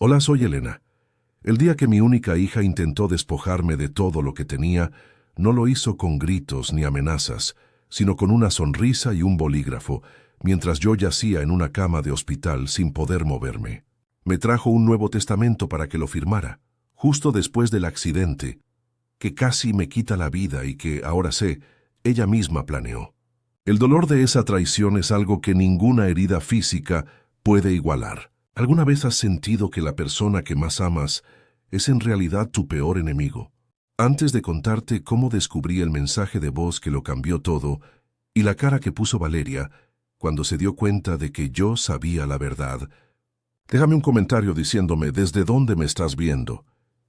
Hola, soy Elena. El día que mi única hija intentó despojarme de todo lo que tenía, no lo hizo con gritos ni amenazas, sino con una sonrisa y un bolígrafo, mientras yo yacía en una cama de hospital sin poder moverme. Me trajo un Nuevo Testamento para que lo firmara, justo después del accidente, que casi me quita la vida y que, ahora sé, ella misma planeó. El dolor de esa traición es algo que ninguna herida física puede igualar. ¿Alguna vez has sentido que la persona que más amas es en realidad tu peor enemigo? Antes de contarte cómo descubrí el mensaje de voz que lo cambió todo y la cara que puso Valeria cuando se dio cuenta de que yo sabía la verdad, déjame un comentario diciéndome desde dónde me estás viendo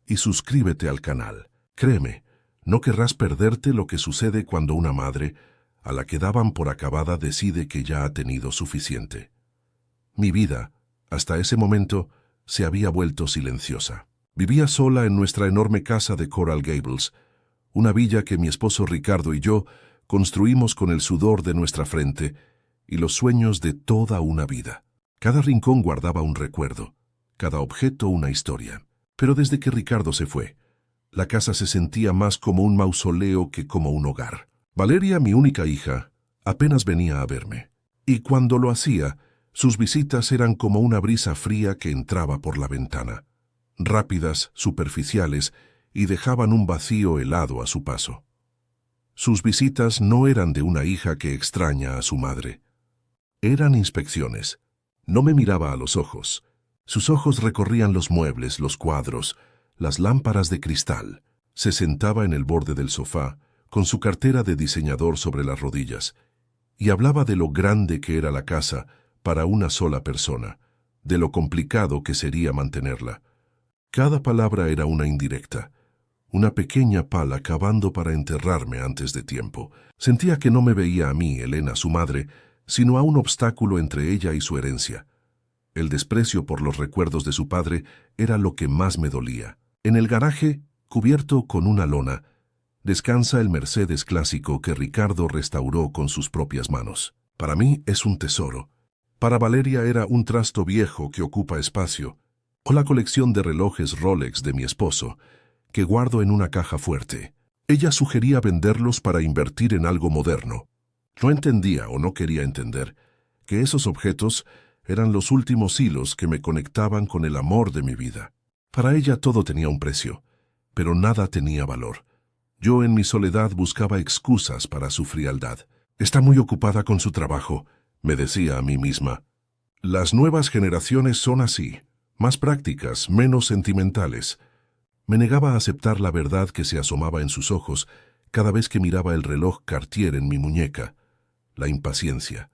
y suscríbete al canal. Créeme, no querrás perderte lo que sucede cuando una madre, a la que daban por acabada, decide que ya ha tenido suficiente. Mi vida, hasta ese momento, se había vuelto silenciosa. Vivía sola en nuestra enorme casa de Coral Gables, una villa que mi esposo Ricardo y yo construimos con el sudor de nuestra frente y los sueños de toda una vida. Cada rincón guardaba un recuerdo, cada objeto una historia. Pero desde que Ricardo se fue, la casa se sentía más como un mausoleo que como un hogar. Valeria, mi única hija, apenas venía a verme, y cuando lo hacía, sus visitas eran como una brisa fría que entraba por la ventana, rápidas, superficiales, y dejaban un vacío helado a su paso. Sus visitas no eran de una hija que extraña a su madre. Eran inspecciones. No me miraba a los ojos. Sus ojos recorrían los muebles, los cuadros, las lámparas de cristal. Se sentaba en el borde del sofá, con su cartera de diseñador sobre las rodillas, y hablaba de lo grande que era la casa para una sola persona, de lo complicado que sería mantenerla. Cada palabra era una indirecta, una pequeña pala cavando para enterrarme antes de tiempo. Sentía que no me veía a mí, Elena, su madre, sino a un obstáculo entre ella y su herencia. El desprecio por los recuerdos de su padre era lo que más me dolía. En el garaje, cubierto con una lona, descansa el Mercedes clásico que Ricardo restauró con sus propias manos. Para mí es un tesoro. Para Valeria era un trasto viejo que ocupa espacio, o la colección de relojes Rolex de mi esposo, que guardo en una caja fuerte. Ella sugería venderlos para invertir en algo moderno. No entendía o no quería entender que esos objetos eran los últimos hilos que me conectaban con el amor de mi vida. Para ella todo tenía un precio, pero nada tenía valor. Yo en mi soledad buscaba excusas para su frialdad. Está muy ocupada con su trabajo, me decía a mí misma. Las nuevas generaciones son así, más prácticas, menos sentimentales. Me negaba a aceptar la verdad que se asomaba en sus ojos cada vez que miraba el reloj Cartier en mi muñeca. La impaciencia.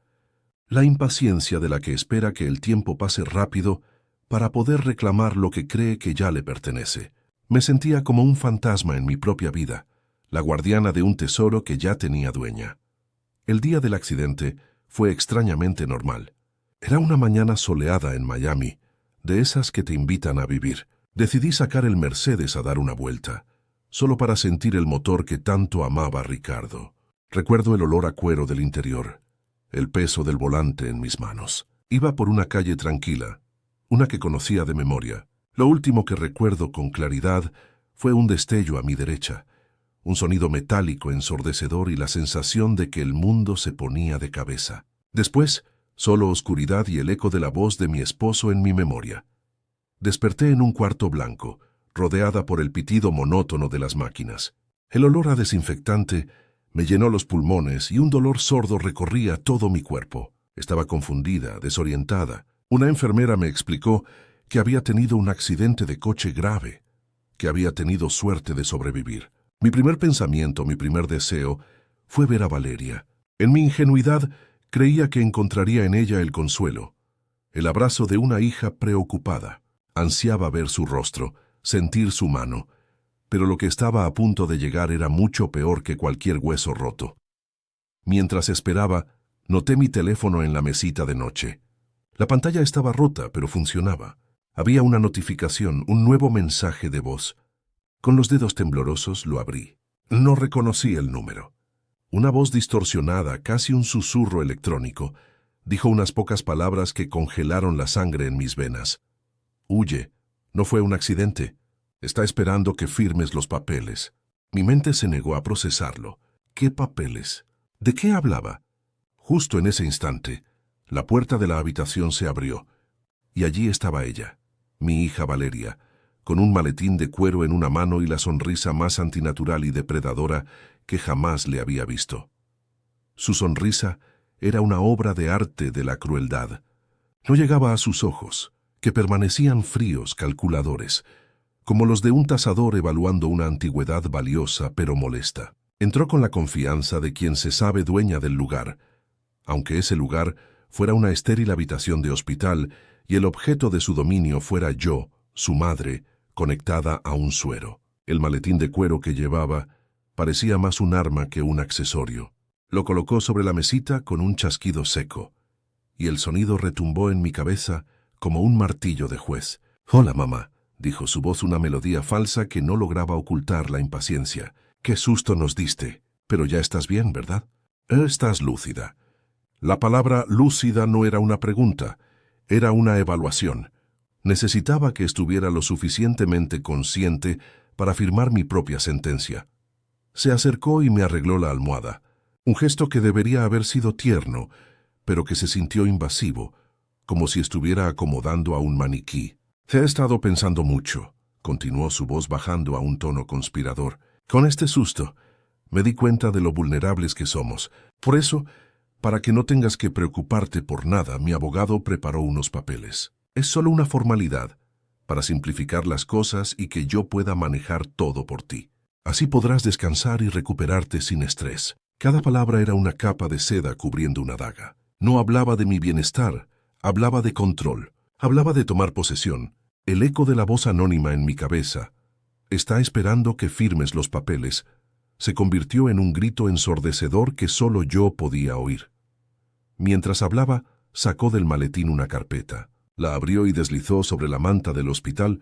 La impaciencia de la que espera que el tiempo pase rápido para poder reclamar lo que cree que ya le pertenece. Me sentía como un fantasma en mi propia vida, la guardiana de un tesoro que ya tenía dueña. El día del accidente fue extrañamente normal. Era una mañana soleada en Miami, de esas que te invitan a vivir. Decidí sacar el Mercedes a dar una vuelta, solo para sentir el motor que tanto amaba Ricardo. Recuerdo el olor a cuero del interior, el peso del volante en mis manos. Iba por una calle tranquila, una que conocía de memoria. Lo último que recuerdo con claridad fue un destello a mi derecha, un sonido metálico ensordecedor y la sensación de que el mundo se ponía de cabeza. Después, solo oscuridad y el eco de la voz de mi esposo en mi memoria. Desperté en un cuarto blanco, rodeada por el pitido monótono de las máquinas. El olor a desinfectante me llenó los pulmones y un dolor sordo recorría todo mi cuerpo. Estaba confundida, desorientada. Una enfermera me explicó que había tenido un accidente de coche grave, que había tenido suerte de sobrevivir. Mi primer pensamiento, mi primer deseo, fue ver a Valeria. En mi ingenuidad, creía que encontraría en ella el consuelo, el abrazo de una hija preocupada. Ansiaba ver su rostro, sentir su mano, pero lo que estaba a punto de llegar era mucho peor que cualquier hueso roto. Mientras esperaba, noté mi teléfono en la mesita de noche. La pantalla estaba rota, pero funcionaba. Había una notificación, un nuevo mensaje de voz. Con los dedos temblorosos lo abrí. No reconocí el número. Una voz distorsionada, casi un susurro electrónico, dijo unas pocas palabras que congelaron la sangre en mis venas. «Huye, No fue un accidente. Está esperando que firmes los papeles. Mi mente se negó a procesarlo. ¿Qué papeles? ¿De qué hablaba? Justo en ese instante, la puerta de la habitación se abrió, y allí estaba ella, mi hija Valeria, con un maletín de cuero en una mano y la sonrisa más antinatural y depredadora que jamás le había visto. Su sonrisa era una obra de arte de la crueldad. No llegaba a sus ojos, que permanecían fríos, calculadores, como los de un tasador evaluando una antigüedad valiosa pero molesta. Entró con la confianza de quien se sabe dueña del lugar, aunque ese lugar fuera una estéril habitación de hospital y el objeto de su dominio fuera yo, su madre, conectada a un suero. El maletín de cuero que llevaba parecía más un arma que un accesorio. Lo colocó sobre la mesita con un chasquido seco, y el sonido retumbó en mi cabeza como un martillo de juez. «Hola, mamá», dijo su voz, una melodía falsa que no lograba ocultar la impaciencia. «Qué susto nos diste, pero ya estás bien, ¿verdad? Estás lúcida». La palabra lúcida no era una pregunta, era una evaluación. Necesitaba que estuviera lo suficientemente consciente para firmar mi propia sentencia. Se acercó y me arregló la almohada, un gesto que debería haber sido tierno, pero que se sintió invasivo, como si estuviera acomodando a un maniquí. «Te he estado pensando mucho», continuó su voz bajando a un tono conspirador. «Con este susto, me di cuenta de lo vulnerables que somos. Por eso, para que no tengas que preocuparte por nada, mi abogado preparó unos papeles. Es solo una formalidad, para simplificar las cosas y que yo pueda manejar todo por ti. Así podrás descansar y recuperarte sin estrés». Cada palabra era una capa de seda cubriendo una daga. No hablaba de mi bienestar, hablaba de control, hablaba de tomar posesión. El eco de la voz anónima en mi cabeza, «Está esperando que firmes los papeles», se convirtió en un grito ensordecedor que solo yo podía oír. Mientras hablaba, sacó del maletín una carpeta. La abrió y deslizó sobre la manta del hospital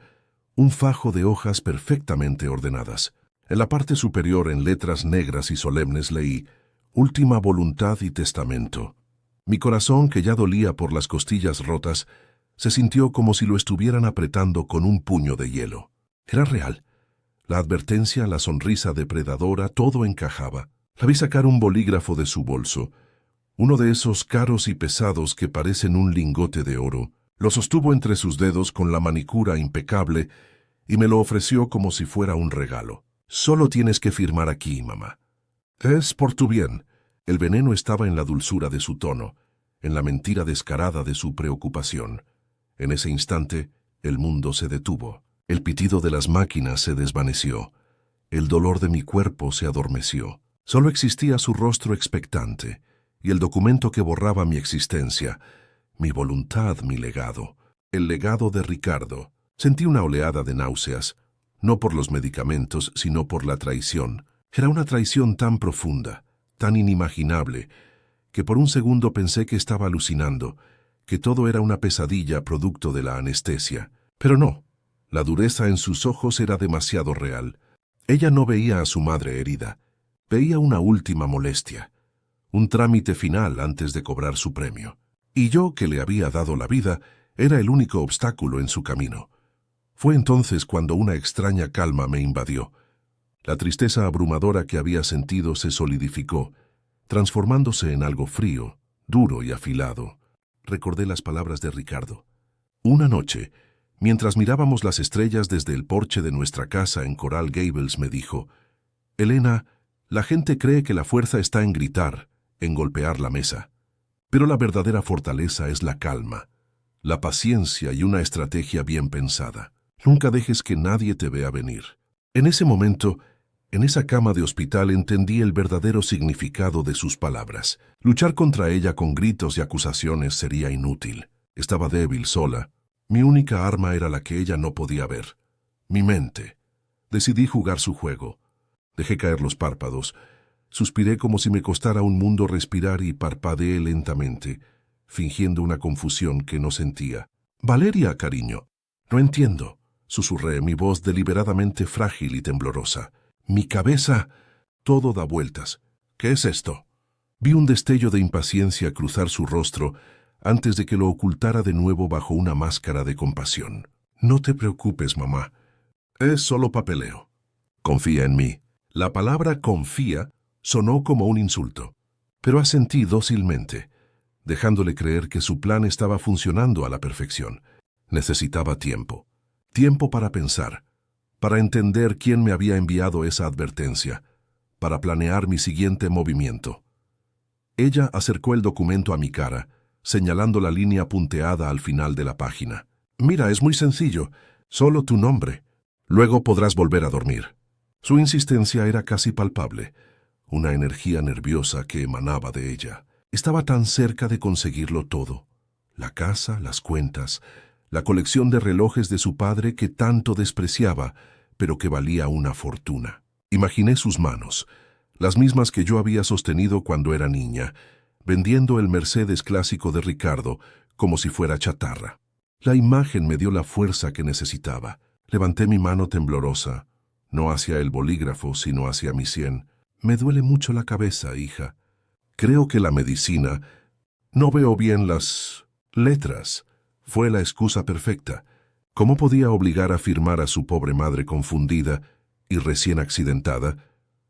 un fajo de hojas perfectamente ordenadas. En la parte superior, en letras negras y solemnes, leí «Última voluntad y testamento». Mi corazón, que ya dolía por las costillas rotas, se sintió como si lo estuvieran apretando con un puño de hielo. Era real. La advertencia, la sonrisa depredadora, todo encajaba. La vi sacar un bolígrafo de su bolso, uno de esos caros y pesados que parecen un lingote de oro. Lo sostuvo entre sus dedos con la manicura impecable y me lo ofreció como si fuera un regalo. «Solo tienes que firmar aquí, mamá. Es por tu bien». El veneno estaba en la dulzura de su tono, en la mentira descarada de su preocupación. En ese instante, el mundo se detuvo. El pitido de las máquinas se desvaneció. El dolor de mi cuerpo se adormeció. Solo existía su rostro expectante y el documento que borraba mi existencia, mi voluntad, mi legado. El legado de Ricardo. Sentí una oleada de náuseas, no por los medicamentos, sino por la traición. Era una traición tan profunda, tan inimaginable, que por un segundo pensé que estaba alucinando, que todo era una pesadilla producto de la anestesia. Pero no, la dureza en sus ojos era demasiado real. Ella no veía a su madre herida, veía una última molestia, un trámite final antes de cobrar su premio. Y yo, que le había dado la vida, era el único obstáculo en su camino. Fue entonces cuando una extraña calma me invadió. La tristeza abrumadora que había sentido se solidificó, transformándose en algo frío, duro y afilado. Recordé las palabras de Ricardo. Una noche, mientras mirábamos las estrellas desde el porche de nuestra casa en Coral Gables, me dijo: «Elena, la gente cree que la fuerza está en gritar, en golpear la mesa. Pero la verdadera fortaleza es la calma, la paciencia y una estrategia bien pensada. Nunca dejes que nadie te vea venir». En ese momento, en esa cama de hospital, entendí el verdadero significado de sus palabras. Luchar contra ella con gritos y acusaciones sería inútil. Estaba débil, sola. Mi única arma era la que ella no podía ver: mi mente. Decidí jugar su juego. Dejé caer los párpados. Suspiré como si me costara un mundo respirar y parpadeé lentamente, fingiendo una confusión que no sentía. «Valeria, cariño». «No entiendo», susurré, mi voz deliberadamente frágil y temblorosa. «Mi cabeza, todo da vueltas. ¿Qué es esto?» Vi un destello de impaciencia cruzar su rostro antes de que lo ocultara de nuevo bajo una máscara de compasión. No te preocupes, mamá. Es solo papeleo. Confía en mí. La palabra confía sonó como un insulto, pero asentí dócilmente, dejándole creer que su plan estaba funcionando a la perfección. Necesitaba tiempo. Tiempo para pensar, para entender quién me había enviado esa advertencia, para planear mi siguiente movimiento. Ella acercó el documento a mi cara, señalando la línea punteada al final de la página. Mira, es muy sencillo, solo tu nombre. Luego podrás volver a dormir. Su insistencia era casi palpable, una energía nerviosa que emanaba de ella. Estaba tan cerca de conseguirlo todo. La casa, las cuentas, la colección de relojes de su padre que tanto despreciaba, pero que valía una fortuna. Imaginé sus manos, las mismas que yo había sostenido cuando era niña, vendiendo el Mercedes clásico de Ricardo como si fuera chatarra. La imagen me dio la fuerza que necesitaba. Levanté mi mano temblorosa, no hacia el bolígrafo, sino hacia mi sien. Me duele mucho la cabeza, hija. Creo que la medicina... No veo bien las letras. Fue la excusa perfecta. ¿Cómo podía obligar a firmar a su pobre madre confundida y recién accidentada,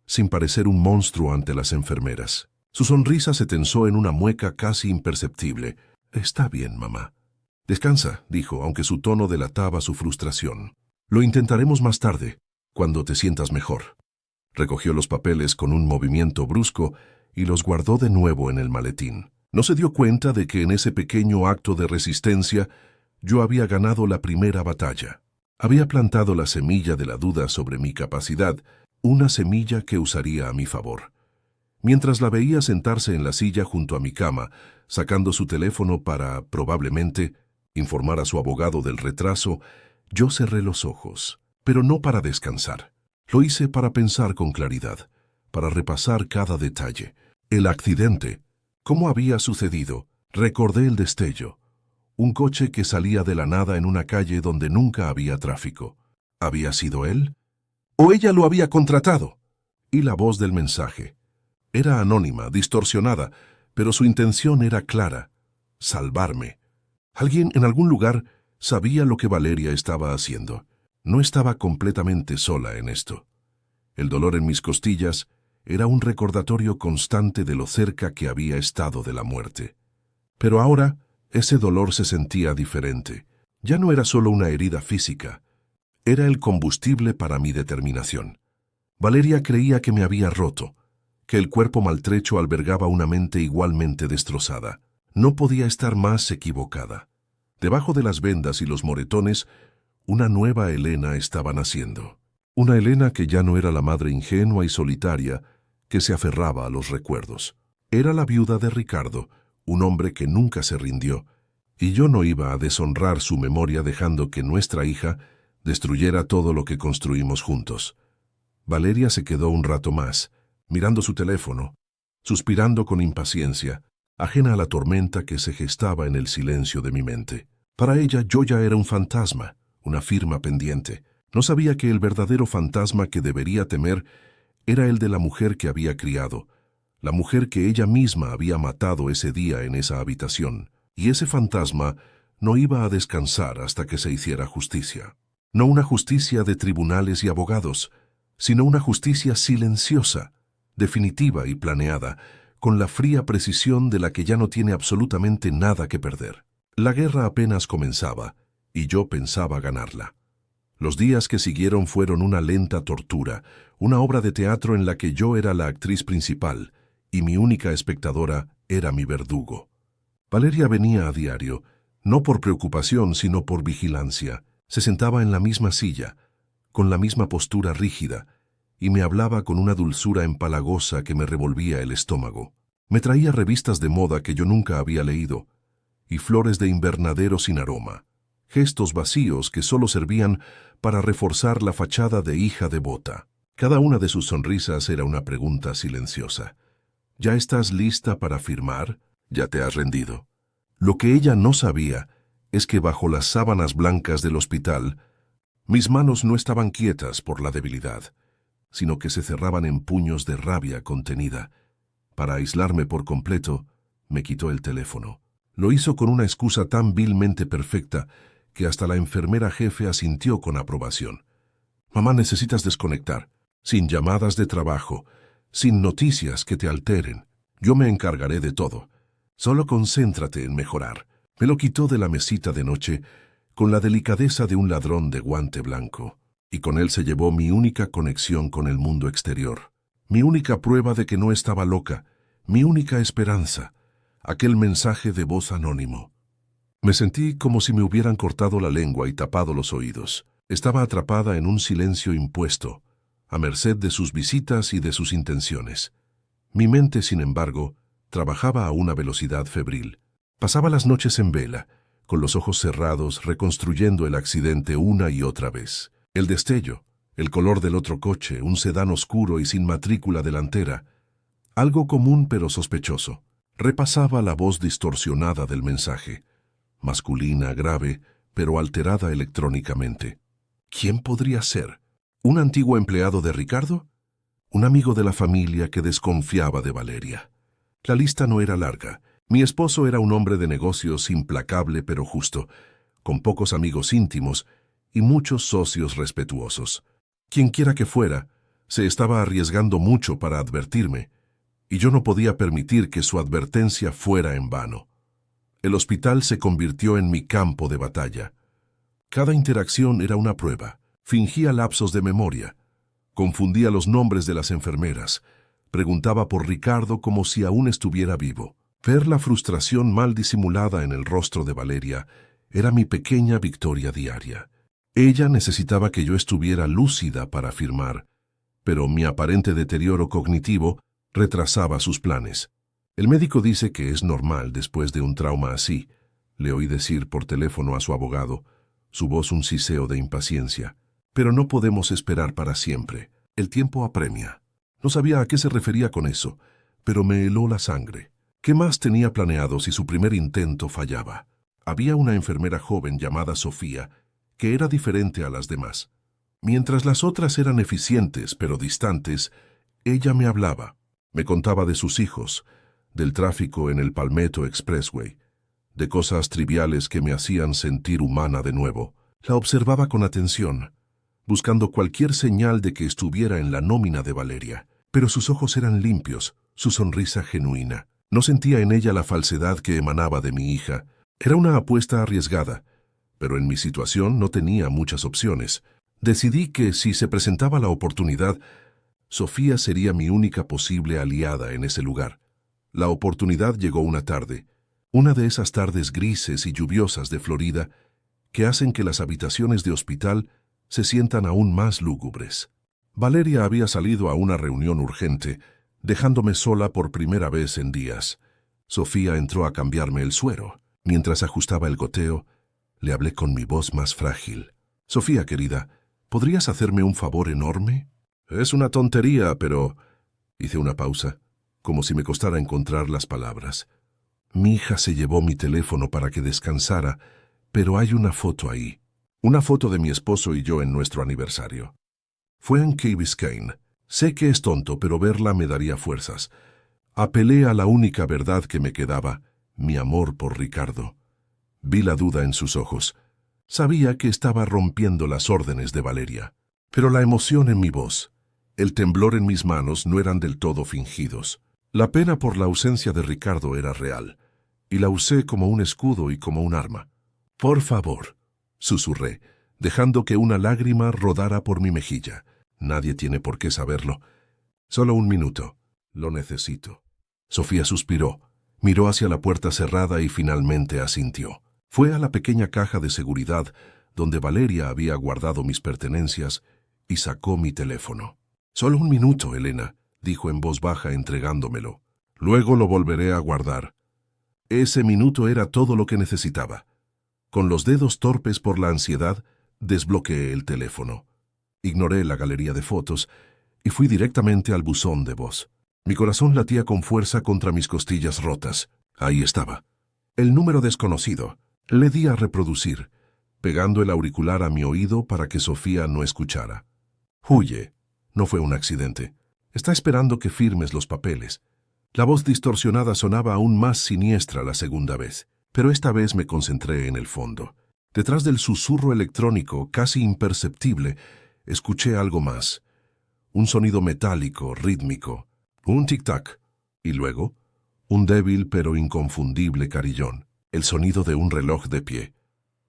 sin parecer un monstruo ante las enfermeras? Su sonrisa se tensó en una mueca casi imperceptible. Está bien, mamá. Descansa, dijo, aunque su tono delataba su frustración. Lo intentaremos más tarde, cuando te sientas mejor. Recogió los papeles con un movimiento brusco y los guardó de nuevo en el maletín. No se dio cuenta de que en ese pequeño acto de resistencia yo había ganado la primera batalla. Había plantado la semilla de la duda sobre mi capacidad, una semilla que usaría a mi favor. Mientras la veía sentarse en la silla junto a mi cama, sacando su teléfono para, probablemente, informar a su abogado del retraso, yo cerré los ojos, pero no para descansar. Lo hice para pensar con claridad, para repasar cada detalle. El accidente, cómo había sucedido, recordé el destello. Un coche que salía de la nada en una calle donde nunca había tráfico. ¿Había sido él? ¿O ella lo había contratado? Y la voz del mensaje. Era anónima, distorsionada, pero su intención era clara: salvarme. Alguien en algún lugar sabía lo que Valeria estaba haciendo. No estaba completamente sola en esto. El dolor en mis costillas era un recordatorio constante de lo cerca que había estado de la muerte. Pero ahora ese dolor se sentía diferente. Ya no era solo una herida física, era el combustible para mi determinación. Valeria creía que me había roto, que el cuerpo maltrecho albergaba una mente igualmente destrozada. No podía estar más equivocada. Debajo de las vendas y los moretones, una nueva Elena estaba naciendo. Una Elena que ya no era la madre ingenua y solitaria que se aferraba a los recuerdos. Era la viuda de Ricardo, un hombre que nunca se rindió, y yo no iba a deshonrar su memoria dejando que nuestra hija destruyera todo lo que construimos juntos. Valeria se quedó un rato más, mirando su teléfono, suspirando con impaciencia, ajena a la tormenta que se gestaba en el silencio de mi mente. Para ella yo ya era un fantasma, una firma pendiente. No sabía que el verdadero fantasma que debería temer era el de la mujer que había criado, la mujer que ella misma había matado ese día en esa habitación. Y ese fantasma no iba a descansar hasta que se hiciera justicia. No una justicia de tribunales y abogados, sino una justicia silenciosa, definitiva y planeada, con la fría precisión de la que ya no tiene absolutamente nada que perder. La guerra apenas comenzaba, y yo pensaba ganarla. Los días que siguieron fueron una lenta tortura, una obra de teatro en la que yo era la actriz principal, y mi única espectadora era mi verdugo. Valeria venía a diario, no por preocupación, sino por vigilancia. Se sentaba en la misma silla, con la misma postura rígida, y me hablaba con una dulzura empalagosa que me revolvía el estómago. Me traía revistas de moda que yo nunca había leído, y flores de invernadero sin aroma, gestos vacíos que solo servían para reforzar la fachada de hija devota. Cada una de sus sonrisas era una pregunta silenciosa. ¿Ya estás lista para firmar? ¿Ya te has rendido? Lo que ella no sabía es que bajo las sábanas blancas del hospital, mis manos no estaban quietas por la debilidad, sino que se cerraban en puños de rabia contenida. Para aislarme por completo, me quitó el teléfono. Lo hizo con una excusa tan vilmente perfecta que hasta la enfermera jefe asintió con aprobación. Mamá, necesitas desconectar, sin llamadas de trabajo, sin noticias que te alteren. Yo me encargaré de todo. Solo concéntrate en mejorar. Me lo quitó de la mesita de noche con la delicadeza de un ladrón de guante blanco, y con él se llevó mi única conexión con el mundo exterior, mi única prueba de que no estaba loca, mi única esperanza, aquel mensaje de voz anónimo. Me sentí como si me hubieran cortado la lengua y tapado los oídos. Estaba atrapada en un silencio impuesto, a merced de sus visitas y de sus intenciones. Mi mente, sin embargo, trabajaba a una velocidad febril. Pasaba las noches en vela, con los ojos cerrados, reconstruyendo el accidente una y otra vez. El destello, el color del otro coche, un sedán oscuro y sin matrícula delantera. Algo común pero sospechoso. Repasaba la voz distorsionada del mensaje, masculina, grave, pero alterada electrónicamente. ¿Quién podría ser? ¿Un antiguo empleado de Ricardo? ¿Un amigo de la familia que desconfiaba de Valeria? La lista no era larga. Mi esposo era un hombre de negocios implacable pero justo, con pocos amigos íntimos y muchos socios respetuosos. Quienquiera que fuera, se estaba arriesgando mucho para advertirme, y yo no podía permitir que su advertencia fuera en vano. El hospital se convirtió en mi campo de batalla. Cada interacción era una prueba. Fingía lapsos de memoria. Confundía los nombres de las enfermeras. Preguntaba por Ricardo como si aún estuviera vivo. Ver la frustración mal disimulada en el rostro de Valeria era mi pequeña victoria diaria. Ella necesitaba que yo estuviera lúcida para afirmar, pero mi aparente deterioro cognitivo retrasaba sus planes. El médico dice que es normal después de un trauma así, le oí decir por teléfono a su abogado, su voz un siseo de impaciencia. Pero no podemos esperar para siempre. El tiempo apremia. No sabía a qué se refería con eso, pero me heló la sangre. ¿Qué más tenía planeado si su primer intento fallaba? Había una enfermera joven llamada Sofía, que era diferente a las demás. Mientras las otras eran eficientes pero distantes, ella me hablaba. Me contaba de sus hijos, del tráfico en el Palmetto Expressway, de cosas triviales que me hacían sentir humana de nuevo. La observaba con atención, buscando cualquier señal de que estuviera en la nómina de Valeria. Pero sus ojos eran limpios, su sonrisa genuina. No sentía en ella la falsedad que emanaba de mi hija. Era una apuesta arriesgada, pero en mi situación no tenía muchas opciones. Decidí que si se presentaba la oportunidad, Sofía sería mi única posible aliada en ese lugar. La oportunidad llegó una tarde, una de esas tardes grises y lluviosas de Florida que hacen que las habitaciones de hospital se sientan aún más lúgubres. Valeria había salido a una reunión urgente, dejándome sola por primera vez en días. Sofía entró a cambiarme el suero. Mientras ajustaba el goteo, le hablé con mi voz más frágil. «Sofía, querida, ¿podrías hacerme un favor enorme?» «Es una tontería, pero...» Hice una pausa, como si me costara encontrar las palabras. «Mi hija se llevó mi teléfono para que descansara, pero hay una foto ahí. Una foto de mi esposo y yo en nuestro aniversario. Fue en Key Biscayne. Sé que es tonto, pero verla me daría fuerzas. Apelé a la única verdad que me quedaba, mi amor por Ricardo. Vi la duda en sus ojos. Sabía que estaba rompiendo las órdenes de Valeria. Pero la emoción en mi voz, el temblor en mis manos no eran del todo fingidos. La pena por la ausencia de Ricardo era real, y la usé como un escudo y como un arma. «Por favor», susurré, dejando que una lágrima rodara por mi mejilla. «Nadie tiene por qué saberlo. Solo un minuto. Lo necesito». Sofía suspiró, miró hacia la puerta cerrada y finalmente asintió. Fue a la pequeña caja de seguridad donde Valeria había guardado mis pertenencias y sacó mi teléfono. «Solo un minuto, Elena», dijo en voz baja entregándomelo. «Luego lo volveré a guardar». Ese minuto era todo lo que necesitaba. Con los dedos torpes por la ansiedad, desbloqueé el teléfono. Ignoré la galería de fotos y fui directamente al buzón de voz. Mi corazón latía con fuerza contra mis costillas rotas. Ahí estaba. El número desconocido. Le di a reproducir, pegando el auricular a mi oído para que Sofía no escuchara. «Huye. No fue un accidente. Está esperando que firmes los papeles». La voz distorsionada sonaba aún más siniestra la segunda vez, pero esta vez me concentré en el fondo. Detrás del susurro electrónico, casi imperceptible, escuché algo más. Un sonido metálico, rítmico, un tic-tac, y luego, un débil pero inconfundible carillón, el sonido de un reloj de pie.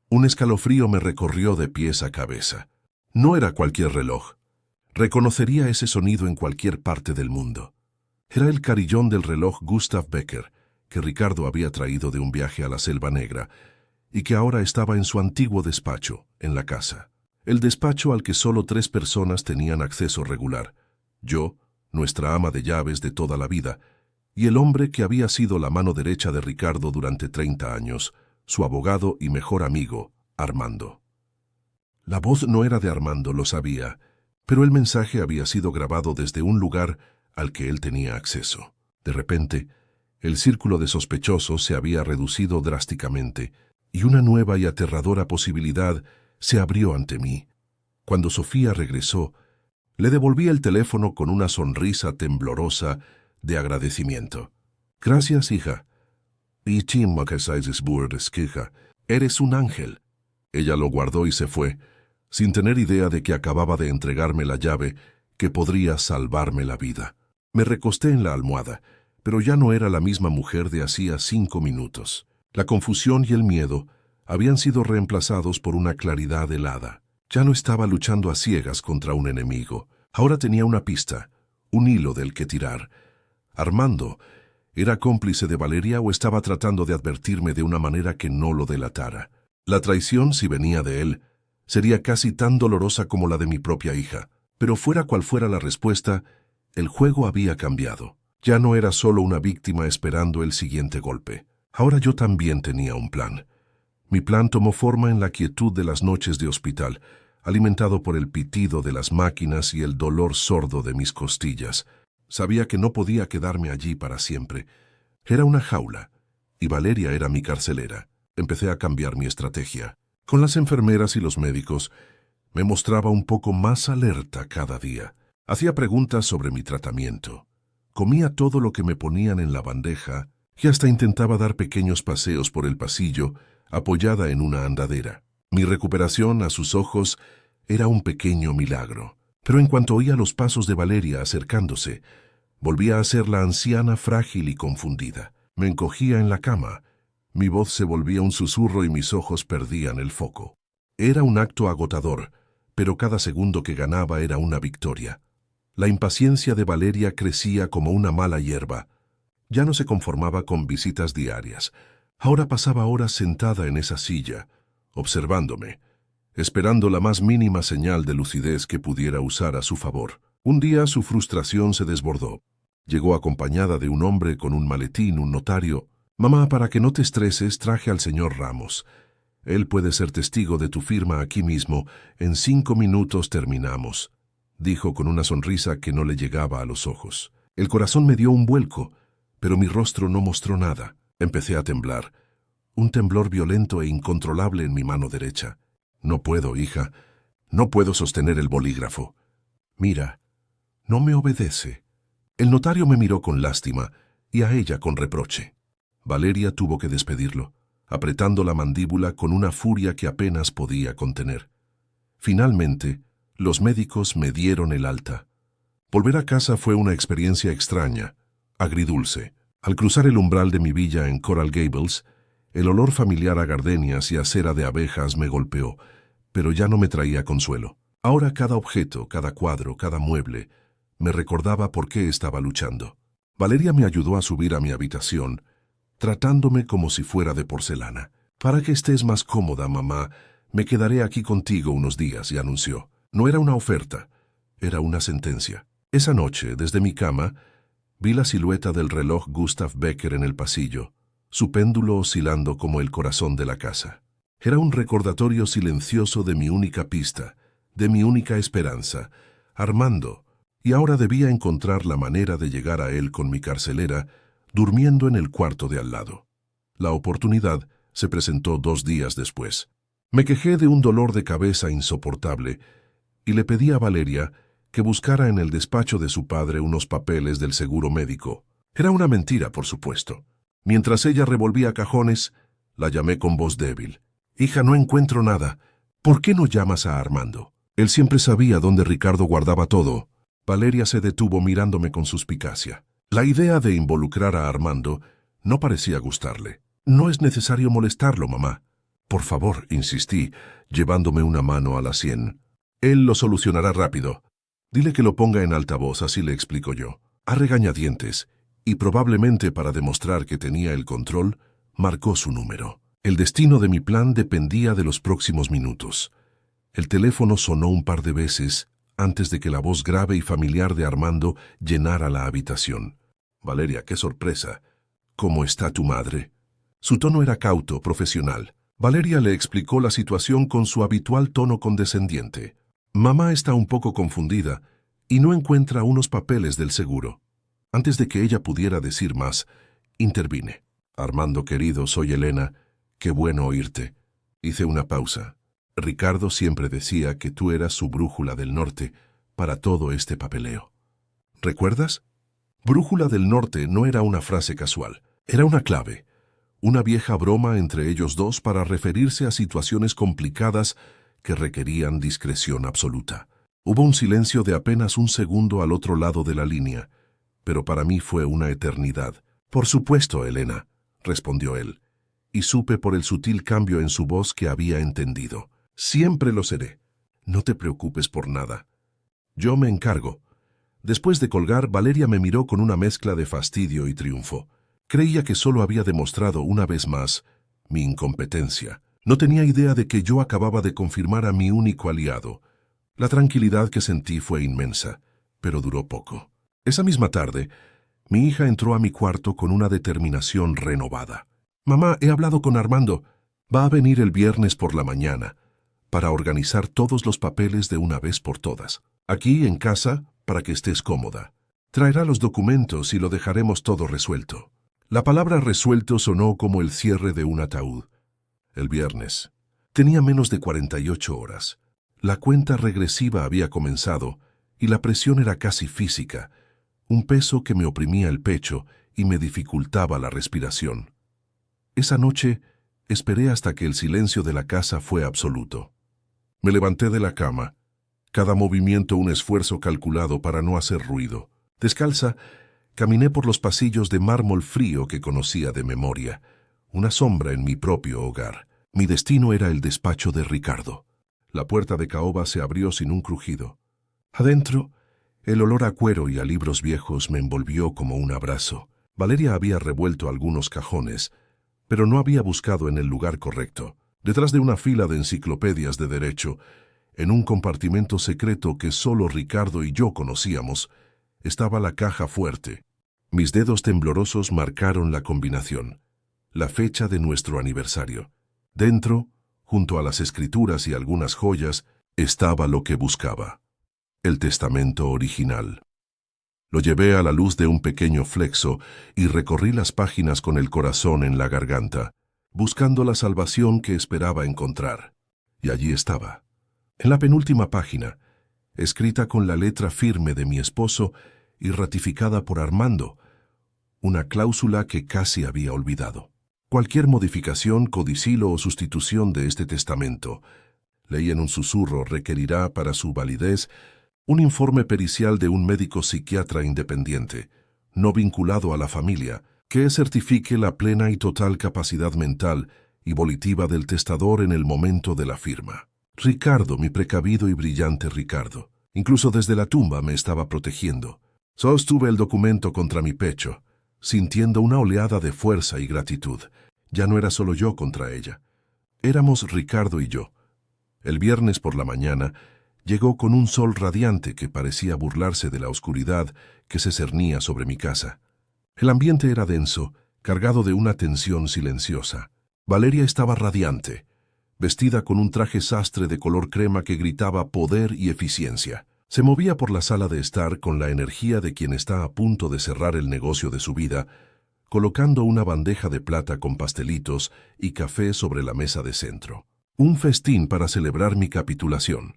Un escalofrío me recorrió de pies a cabeza. No era cualquier reloj. Reconocería ese sonido en cualquier parte del mundo. Era el carillón del reloj Gustav Becker, que Ricardo había traído de un viaje a la Selva Negra, y que ahora estaba en su antiguo despacho, en la casa. El despacho al que solo 3 personas tenían acceso regular. Yo, nuestra ama de llaves de toda la vida, y el hombre que había sido la mano derecha de Ricardo durante 30 años, su abogado y mejor amigo, Armando. La voz no era de Armando, lo sabía, pero el mensaje había sido grabado desde un lugar al que él tenía acceso. De repente, el círculo de sospechosos se había reducido drásticamente, y una nueva y aterradora posibilidad se abrió ante mí. Cuando Sofía regresó, le devolví el teléfono con una sonrisa temblorosa de agradecimiento. «Gracias, hija. Y Tim, hija, eres un ángel». Ella lo guardó y se fue, sin tener idea de que acababa de entregarme la llave que podría salvarme la vida. Me recosté en la almohada, pero ya no era la misma mujer de hacía 5 minutos. La confusión y el miedo habían sido reemplazados por una claridad helada. Ya no estaba luchando a ciegas contra un enemigo. Ahora tenía una pista, un hilo del que tirar. Armando, ¿era cómplice de Valeria o estaba tratando de advertirme de una manera que no lo delatara? La traición, si venía de él, sería casi tan dolorosa como la de mi propia hija. Pero fuera cual fuera la respuesta, el juego había cambiado. Ya no era solo una víctima esperando el siguiente golpe. Ahora yo también tenía un plan. Mi plan tomó forma en la quietud de las noches de hospital, alimentado por el pitido de las máquinas y el dolor sordo de mis costillas. Sabía que no podía quedarme allí para siempre. Era una jaula, y Valeria era mi carcelera. Empecé a cambiar mi estrategia. Con las enfermeras y los médicos, me mostraba un poco más alerta cada día. Hacía preguntas sobre mi tratamiento. Comía todo lo que me ponían en la bandeja y hasta intentaba dar pequeños paseos por el pasillo, apoyada en una andadera. Mi recuperación, a sus ojos, era un pequeño milagro. Pero en cuanto oía los pasos de Valeria acercándose, volvía a ser la anciana frágil y confundida. Me encogía en la cama. Mi voz se volvía un susurro y mis ojos perdían el foco. Era un acto agotador, pero cada segundo que ganaba era una victoria. La impaciencia de Valeria crecía como una mala hierba. Ya no se conformaba con visitas diarias. Ahora pasaba horas sentada en esa silla, observándome, esperando la más mínima señal de lucidez que pudiera usar a su favor. Un día su frustración se desbordó. Llegó acompañada de un hombre con un maletín, un notario. «Mamá, para que no te estreses, traje al señor Ramos. Él puede ser testigo de tu firma aquí mismo. En 5 minutos terminamos», dijo con una sonrisa que no le llegaba a los ojos. El corazón me dio un vuelco, pero mi rostro no mostró nada. Empecé a temblar, un temblor violento e incontrolable en mi mano derecha. «No puedo, hija. No puedo sostener el bolígrafo. Mira, no me obedece». El notario me miró con lástima y a ella con reproche. Valeria tuvo que despedirlo, apretando la mandíbula con una furia que apenas podía contener. Finalmente, los médicos me dieron el alta. Volver a casa fue una experiencia extraña, agridulce. Al cruzar el umbral de mi villa en Coral Gables, el olor familiar a gardenias y a cera de abejas me golpeó, pero ya no me traía consuelo. Ahora cada objeto, cada cuadro, cada mueble, me recordaba por qué estaba luchando. Valeria me ayudó a subir a mi habitación, tratándome como si fuera de porcelana. «Para que estés más cómoda, mamá, me quedaré aquí contigo unos días», y anunció. No era una oferta, era una sentencia. Esa noche, desde mi cama, vi la silueta del reloj Gustav Becker en el pasillo, su péndulo oscilando como el corazón de la casa. Era un recordatorio silencioso de mi única pista, de mi única esperanza, Armando, y ahora debía encontrar la manera de llegar a él con mi carcelera, durmiendo en el cuarto de al lado. La oportunidad se presentó 2 días después. Me quejé de un dolor de cabeza insoportable y le pedí a Valeria que buscara en el despacho de su padre unos papeles del seguro médico. Era una mentira, por supuesto. Mientras ella revolvía cajones, la llamé con voz débil. Hija, no encuentro nada. ¿Por qué no llamas a Armando? Él siempre sabía dónde Ricardo guardaba todo. Valeria se detuvo mirándome con suspicacia. La idea de involucrar a Armando no parecía gustarle. No es necesario molestarlo, mamá. Por favor, insistí, llevándome una mano a la sien. Él lo solucionará rápido. Dile que lo ponga en altavoz, así le explico yo. A regañadientes, y probablemente para demostrar que tenía el control, marcó su número. El destino de mi plan dependía de los próximos minutos. El teléfono sonó un par de veces antes de que la voz grave y familiar de Armando llenara la habitación. Valeria, qué sorpresa. ¿Cómo está tu madre? Su tono era cauto, profesional. Valeria le explicó la situación con su habitual tono condescendiente. Mamá está un poco confundida y no encuentra unos papeles del seguro. Antes de que ella pudiera decir más, intervine. Armando querido, soy Elena. Qué bueno oírte. Hice una pausa. Ricardo siempre decía que tú eras su brújula del norte para todo este papeleo. ¿Recuerdas? Brújula del norte no era una frase casual. Era una clave. Una vieja broma entre ellos dos para referirse a situaciones complicadas que requerían discreción absoluta. Hubo un silencio de apenas un segundo al otro lado de la línea, pero para mí fue una eternidad. Por supuesto, Elena, respondió él, y supe por el sutil cambio en su voz que había entendido. Siempre lo seré. No te preocupes por nada. Yo me encargo. Después de colgar, Valeria me miró con una mezcla de fastidio y triunfo. Creía que solo había demostrado una vez más mi incompetencia. No tenía idea de que yo acababa de confirmar a mi único aliado. La tranquilidad que sentí fue inmensa, pero duró poco. Esa misma tarde, mi hija entró a mi cuarto con una determinación renovada. Mamá, he hablado con Armando. Va a venir el viernes por la mañana para organizar todos los papeles de una vez por todas. Aquí, en casa, para que estés cómoda. Traerá los documentos y lo dejaremos todo resuelto. La palabra resuelto sonó como el cierre de un ataúd. El viernes. Tenía menos de 48 horas. La cuenta regresiva había comenzado y la presión era casi física, un peso que me oprimía el pecho y me dificultaba la respiración. Esa noche esperé hasta que el silencio de la casa fue absoluto. Me levanté de la cama, cada movimiento un esfuerzo calculado para no hacer ruido. Descalza, caminé por los pasillos de mármol frío que conocía de memoria, una sombra en mi propio hogar. Mi destino era el despacho de Ricardo. La puerta de caoba se abrió sin un crujido. Adentro, el olor a cuero y a libros viejos me envolvió como un abrazo. Valeria había revuelto algunos cajones, pero no había buscado en el lugar correcto. Detrás de una fila de enciclopedias de derecho, en un compartimento secreto que solo Ricardo y yo conocíamos, estaba la caja fuerte. Mis dedos temblorosos marcaron la combinación, la fecha de nuestro aniversario. Dentro, junto a las escrituras y algunas joyas, estaba lo que buscaba: el testamento original. Lo llevé a la luz de un pequeño flexo y recorrí las páginas con el corazón en la garganta, buscando la salvación que esperaba encontrar. Y allí estaba. En la penúltima página, escrita con la letra firme de mi esposo y ratificada por Armando, una cláusula que casi había olvidado. Cualquier modificación, codicilo o sustitución de este testamento, leí en un susurro, requerirá para su validez un informe pericial de un médico psiquiatra independiente, no vinculado a la familia, que certifique la plena y total capacidad mental y volitiva del testador en el momento de la firma. Ricardo, mi precavido y brillante Ricardo, incluso desde la tumba me estaba protegiendo. Sostuve el documento contra mi pecho, sintiendo una oleada de fuerza y gratitud. Ya no era solo yo contra ella. Éramos Ricardo y yo. El viernes por la mañana llegó con un sol radiante que parecía burlarse de la oscuridad que se cernía sobre mi casa. El ambiente era denso, cargado de una tensión silenciosa. Valeria estaba radiante, vestida con un traje sastre de color crema que gritaba poder y eficiencia. Se movía por la sala de estar con la energía de quien está a punto de cerrar el negocio de su vida, colocando una bandeja de plata con pastelitos y café sobre la mesa de centro. Un festín para celebrar mi capitulación.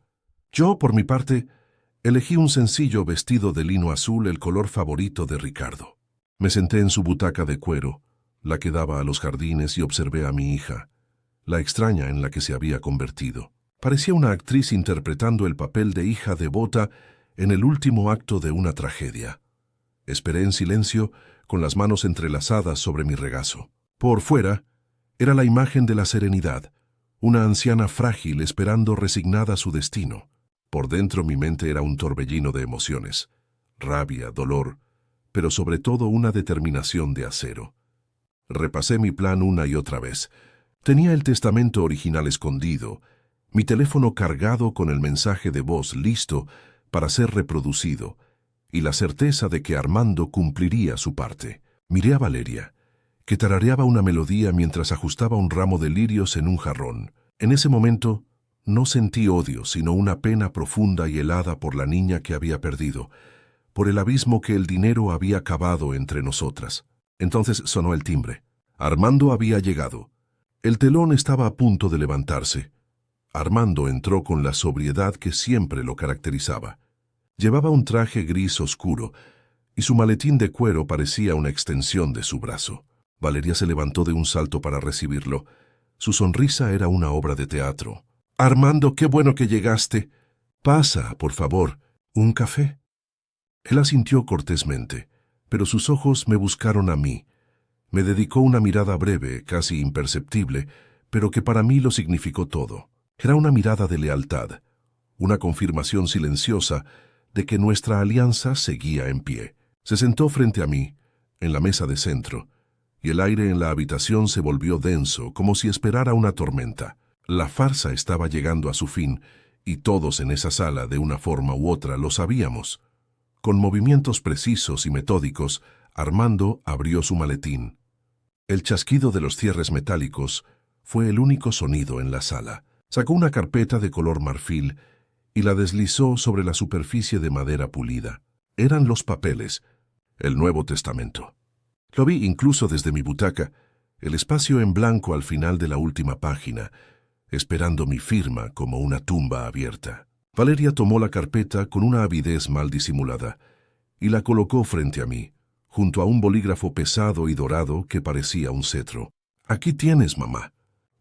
Yo, por mi parte, elegí un sencillo vestido de lino azul, el color favorito de Ricardo. Me senté en su butaca de cuero, la que daba a los jardines, y observé a mi hija. la extraña en la que se había convertido. Parecía una actriz interpretando el papel de hija devota en el último acto de una tragedia. Esperé en silencio, con las manos entrelazadas sobre mi regazo. Por fuera, era la imagen de la serenidad, una anciana frágil esperando resignada su destino. Por dentro mi mente era un torbellino de emociones, rabia, dolor, pero sobre todo una determinación de acero. Repasé mi plan una y otra vez. Tenía el testamento original escondido, mi teléfono cargado con el mensaje de voz listo para ser reproducido, y la certeza de que Armando cumpliría su parte. Miré a Valeria, que tarareaba una melodía mientras ajustaba un ramo de lirios en un jarrón. En ese momento, no sentí odio, sino una pena profunda y helada por la niña que había perdido, por el abismo que el dinero había cavado entre nosotras. Entonces sonó el timbre. Armando había llegado. El telón estaba a punto de levantarse. Armando entró con la sobriedad que siempre lo caracterizaba. Llevaba un traje gris oscuro, y su maletín de cuero parecía una extensión de su brazo. Valeria se levantó de un salto para recibirlo. Su sonrisa era una obra de teatro. «Armando, qué bueno que llegaste. Pasa, por favor. ¿Un café?» Él asintió cortésmente, pero sus ojos me buscaron a mí. Me dedicó una mirada breve, casi imperceptible, pero que para mí lo significó todo. Era una mirada de lealtad, una confirmación silenciosa de que nuestra alianza seguía en pie. Se sentó frente a mí, en la mesa de centro, y el aire en la habitación se volvió denso, como si esperara una tormenta. La farsa estaba llegando a su fin, y todos en esa sala, de una forma u otra, lo sabíamos. Con movimientos precisos y metódicos, Armando abrió su maletín. El chasquido de los cierres metálicos fue el único sonido en la sala. Sacó una carpeta de color marfil y la deslizó sobre la superficie de madera pulida. Eran los papeles, el Nuevo Testamento. Lo vi incluso desde mi butaca, el espacio en blanco al final de la última página, esperando mi firma como una tumba abierta. Valeria tomó la carpeta con una avidez mal disimulada y la colocó frente a mí, junto a un bolígrafo pesado y dorado que parecía un cetro. «Aquí tienes, mamá.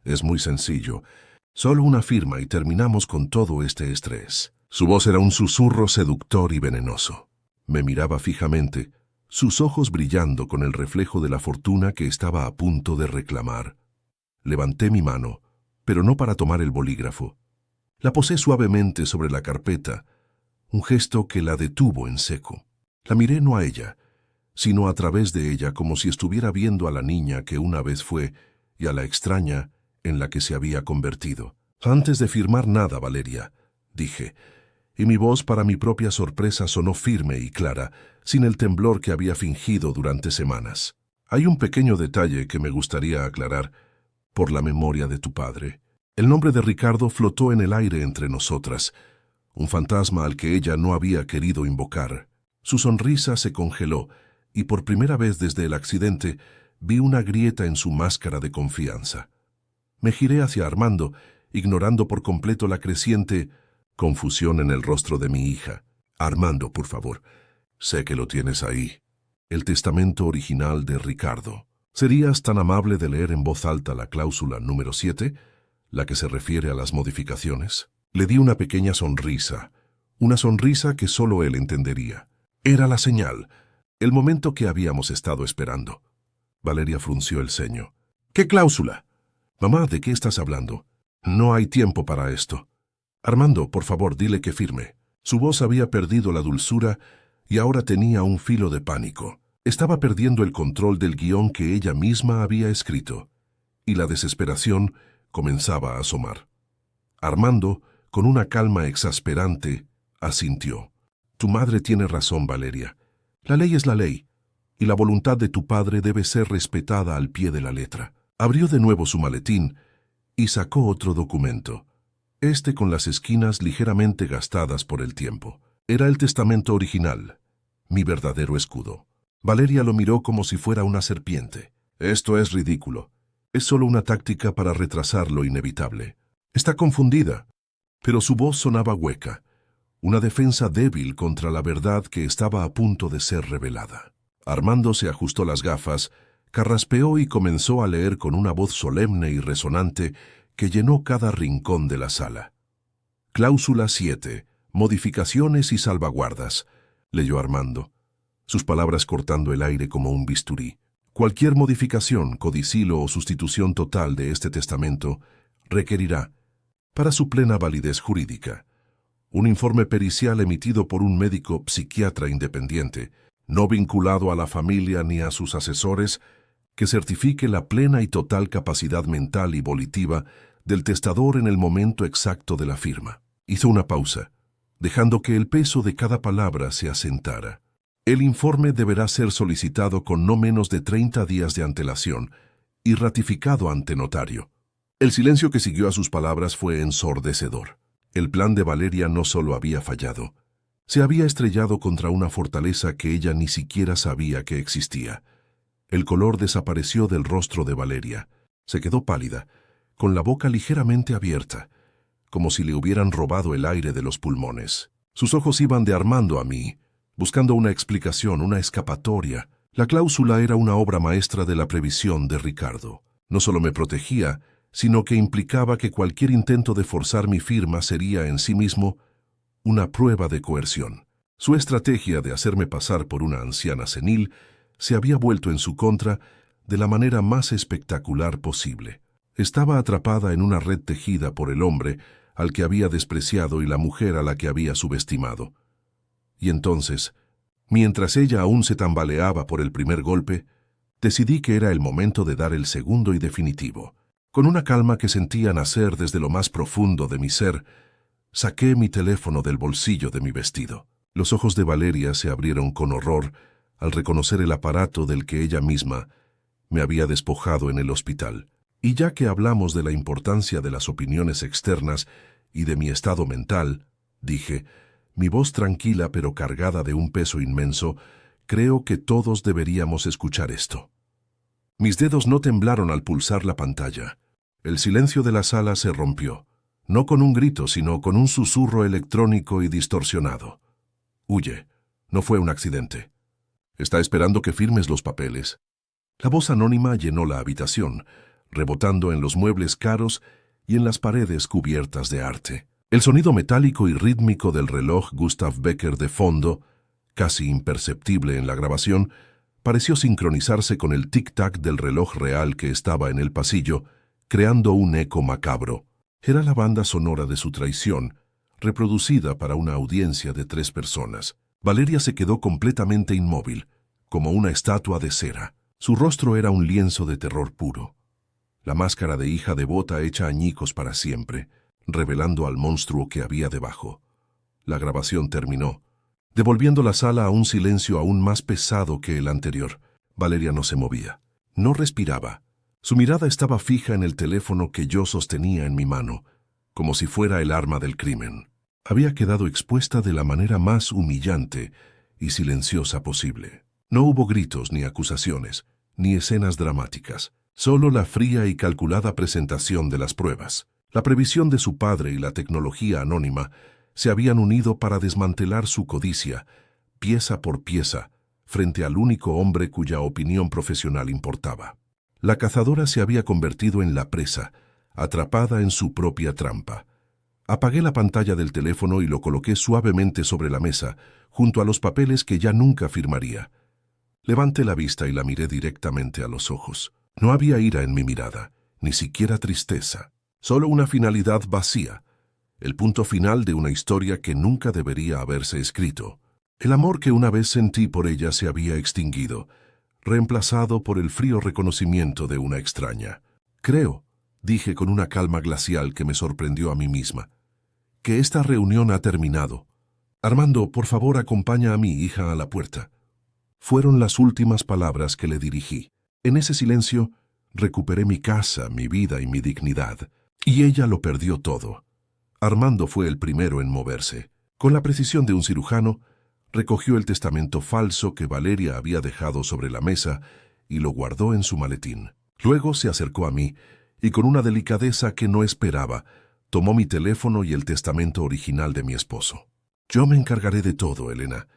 Es muy sencillo. Solo una firma y terminamos con todo este estrés». Su voz era un susurro seductor y venenoso. Me miraba fijamente, sus ojos brillando con el reflejo de la fortuna que estaba a punto de reclamar. Levanté mi mano, pero no para tomar el bolígrafo. La posé suavemente sobre la carpeta, un gesto que la detuvo en seco. La miré no a ella, sino a través de ella, como si estuviera viendo a la niña que una vez fue y a la extraña en la que se había convertido. «Antes de firmar nada, Valeria», dije, y mi voz, para mi propia sorpresa, sonó firme y clara, sin el temblor que había fingido durante semanas. «Hay un pequeño detalle que me gustaría aclarar, por la memoria de tu padre». El nombre de Ricardo flotó en el aire entre nosotras, un fantasma al que ella no había querido invocar. Su sonrisa se congeló, y por primera vez desde el accidente vi una grieta en su máscara de confianza. Me giré hacia Armando, ignorando por completo la creciente confusión en el rostro de mi hija. «Armando, por favor, sé que lo tienes ahí. El testamento original de Ricardo. ¿Serías tan amable de leer en voz alta la cláusula número 7, la que se refiere a las modificaciones?» Le di una pequeña sonrisa, una sonrisa que solo él entendería. Era la señal, el momento que habíamos estado esperando. Valeria frunció el ceño. «¿Qué cláusula?» «Mamá, ¿de qué estás hablando? No hay tiempo para esto. Armando, por favor, dile que firme». Su voz había perdido la dulzura y ahora tenía un filo de pánico. Estaba perdiendo el control del guión que ella misma había escrito, y la desesperación comenzaba a asomar. Armando, con una calma exasperante, asintió. «Tu madre tiene razón, Valeria. La ley es la ley, y la voluntad de tu padre debe ser respetada al pie de la letra». Abrió de nuevo su maletín y sacó otro documento, este con las esquinas ligeramente gastadas por el tiempo. Era el testamento original, mi verdadero escudo. Valeria lo miró como si fuera una serpiente. «Esto es ridículo. Es solo una táctica para retrasar lo inevitable». Está confundida, pero su voz sonaba hueca, una defensa débil contra la verdad que estaba a punto de ser revelada. Armando se ajustó las gafas, Carraspeó y comenzó a leer con una voz solemne y resonante que llenó cada rincón de la sala. Cláusula 7. Modificaciones y salvaguardas, leyó Armando, sus palabras cortando el aire como un bisturí. Cualquier modificación, codicilo o sustitución total de este testamento requerirá, para su plena validez jurídica, un informe pericial emitido por un médico psiquiatra independiente, no vinculado a la familia ni a sus asesores, que certifique la plena y total capacidad mental y volitiva del testador en el momento exacto de la firma. Hizo una pausa, dejando que el peso de cada palabra se asentara. El informe deberá ser solicitado con no menos de 30 días de antelación y ratificado ante notario. El silencio que siguió a sus palabras fue ensordecedor. El plan de Valeria no solo había fallado, se había estrellado contra una fortaleza que ella ni siquiera sabía que existía. El color desapareció del rostro de Valeria. Se quedó pálida, con la boca ligeramente abierta, como si le hubieran robado el aire de los pulmones. Sus ojos iban de Armando a mí, buscando una explicación, una escapatoria. La cláusula era una obra maestra de la previsión de Ricardo. No solo me protegía, sino que implicaba que cualquier intento de forzar mi firma sería en sí mismo una prueba de coerción. Su estrategia de hacerme pasar por una anciana senil se había vuelto en su contra de la manera más espectacular posible. Estaba atrapada en una red tejida por el hombre al que había despreciado y la mujer a la que había subestimado. Y entonces, mientras ella aún se tambaleaba por el primer golpe, decidí que era el momento de dar el segundo y definitivo. Con una calma que sentía nacer desde lo más profundo de mi ser, saqué mi teléfono del bolsillo de mi vestido. Los ojos de Valeria se abrieron con horror al reconocer el aparato del que ella misma me había despojado en el hospital. Y ya que hablamos de la importancia de las opiniones externas y de mi estado mental, dije, mi voz tranquila pero cargada de un peso inmenso, creo que todos deberíamos escuchar esto. Mis dedos no temblaron al pulsar la pantalla. El silencio de la sala se rompió, no con un grito, sino con un susurro electrónico y distorsionado. Huye, no fue un accidente. Está esperando que firmes los papeles. La voz anónima llenó la habitación, rebotando en los muebles caros y en las paredes cubiertas de arte. El sonido metálico y rítmico del reloj Gustav Becker de fondo, casi imperceptible en la grabación, pareció sincronizarse con el tic-tac del reloj real que estaba en el pasillo, creando un eco macabro. Era la banda sonora de su traición, reproducida para una audiencia de 3 personas. Valeria se quedó completamente inmóvil, como una estatua de cera. Su rostro era un lienzo de terror puro. La máscara de hija devota hecha añicos para siempre, revelando al monstruo que había debajo. La grabación terminó, devolviendo la sala a un silencio aún más pesado que el anterior. Valeria no se movía, no respiraba. Su mirada estaba fija en el teléfono que yo sostenía en mi mano, como si fuera el arma del crimen. Había quedado expuesta de la manera más humillante y silenciosa posible. No hubo gritos ni acusaciones, ni escenas dramáticas, solo la fría y calculada presentación de las pruebas. La previsión de su padre y la tecnología anónima se habían unido para desmantelar su codicia, pieza por pieza, frente al único hombre cuya opinión profesional importaba. La cazadora se había convertido en la presa, atrapada en su propia trampa. Apagué la pantalla del teléfono y lo coloqué suavemente sobre la mesa, junto a los papeles que ya nunca firmaría. Levanté la vista y la miré directamente a los ojos. No había ira en mi mirada, ni siquiera tristeza, solo una finalidad vacía, el punto final de una historia que nunca debería haberse escrito. El amor que una vez sentí por ella se había extinguido, reemplazado por el frío reconocimiento de una extraña. Creo, dije con una calma glacial que me sorprendió a mí misma, que esta reunión ha terminado. Armando, por favor, acompaña a mi hija a la puerta. Fueron las últimas palabras que le dirigí. En ese silencio, recuperé mi casa, mi vida y mi dignidad, y ella lo perdió todo. Armando fue el primero en moverse. Con la precisión de un cirujano, recogió el testamento falso que Valeria había dejado sobre la mesa y lo guardó en su maletín. Luego se acercó a mí y con una delicadeza que no esperaba, tomó mi teléfono y el testamento original de mi esposo. Yo me encargaré de todo, Elena.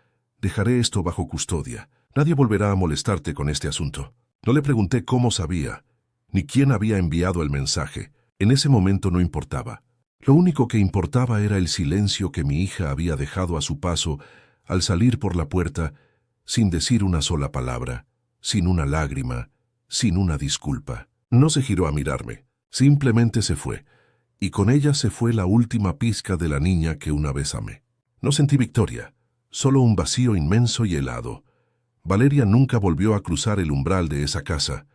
Dejaré esto bajo custodia. Nadie volverá a molestarte con este asunto. No le pregunté cómo sabía, ni quién había enviado el mensaje. En ese momento no importaba. Lo único que importaba era el silencio que mi hija había dejado a su paso al salir por la puerta sin decir una sola palabra, sin una lágrima, sin una disculpa. No se giró a mirarme, simplemente se fue, y con ella se fue la última pizca de la niña que una vez amé. No sentí victoria, solo un vacío inmenso y helado. Valeria nunca volvió a cruzar el umbral de esa casa.